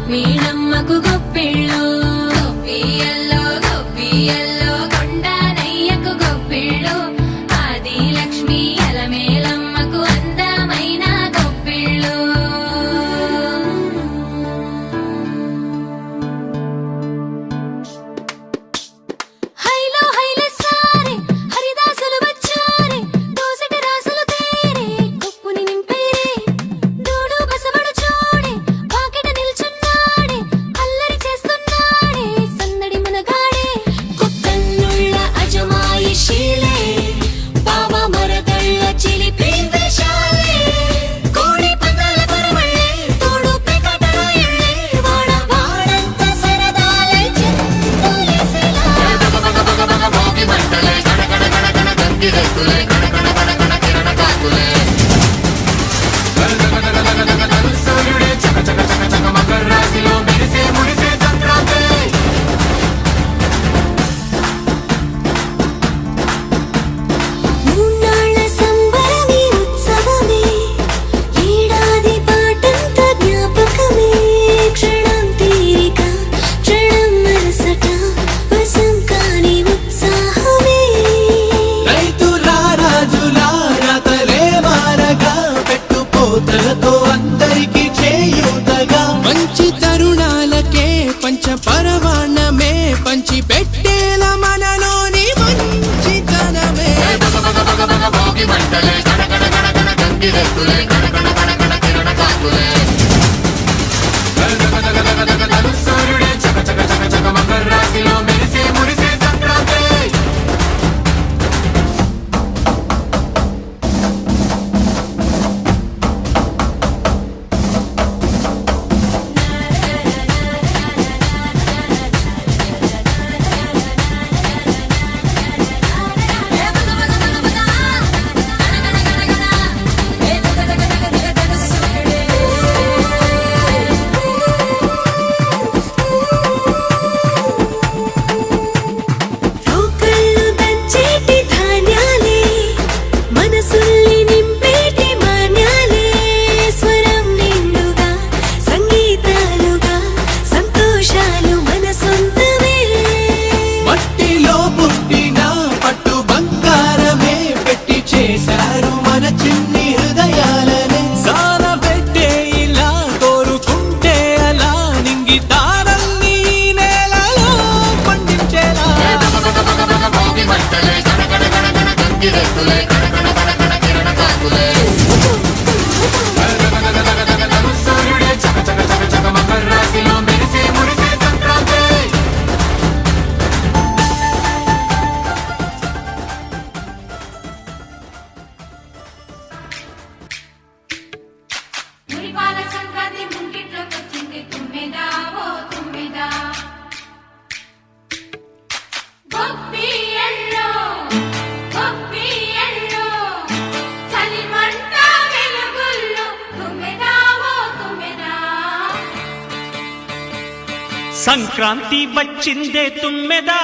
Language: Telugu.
మీనమ్మకు గొప్పిళ్ళు గొప్పియల్లో గొప్పియల్లో కొండనయ్యకు గొప్పిళ్ళు ఆది లక్ష్మి అలమేలమ్మకు అందమైన గొప్పిళ్ళు హైలో హైల సారే హరిదాసులు వచ్చారే దోసటి రాసులు తేరే కొప్పుని నింపేరే దూడు బసవడు చూడే పాకెట నిల్చున్నాడే అల్లరి చేస్తున్నాడే సందడి మునగాడే కొత్తన్నుళ్ళ అజమాయిషీలే బావ మరదళ్ళ చిలిపి వేషాలే కోడి పందాల కొరవళ్ళే తోడు పెకటరాయళ్ళే వాడ వాడంత సరదాలే చింతలేసేలా భోగి మంటలే కడకడ కడకడ గంగిరెద్దులే కడకడ కడకడ కిరణ కాకులే సూర్యుడే చక చక చక చక మకర రాశిలో మెరిసే మురిసే సంక్రాంతి మూన్నాళ్ళ సంబరమే ఉత్సవమే ఏడాది పాటంత జ్ఞాపకమే క్షణం తీరిక క్షణం మరసట వశం కాని ఉత్సాహమే రైతులా రాజులా రాతలే మారగా పెట్టుపోతలతో అందరికి చేయూతగా మంచి తరుణాలకే పంచ పరవాణమే పంచి పెట్టేల మనలోని మంచితనమే భోగి మంటలే కడకడ కడకడ గంగిరెద్దులే కడకడ కడకడ కిరణ కాకులే సూర్యుడే చక చక చక చక మకర రాశిలో మెరిసే మురిసే సంక్రాంతి రోకళ్ళు దంచేటి ధాన్యాలే మనసుల్ని నింపేటి మాన్యాలే స్వరం నిండుగా సంగీతాలుగా సంతోషాలు మన సొంతమే మట్టిలో పుట్టిన పట్టు బంగారమే పెట్టి చేశారు మన చిన్ని హృదయాలనే సాన పెట్టే ఇలా కోరుకుంటే అలా నింగి తారల్ని ఈ నేలలో పండించేలా భోగి మంటలే కడకడ కడకడ గంగిరెద్దులే కడకడ కడకడ కిరణ కాకులే సూర్యుడే చక చక చక చక మకర రాశిలో మెరిసే మురిసే సంక్రాంతి మురిపాల సంక్రాంతి ముంగిట్లోకొచ్చింది తుమ్మెదా ఓ తుమ్మెదా గొప్పియల్లో గొప్పియల్లో చలిమంట వెలుగుల్లో తుమ్మెదా ఓ తుమ్మెదా సంక్రాంతి వచ్చిందే తుమ్మెదా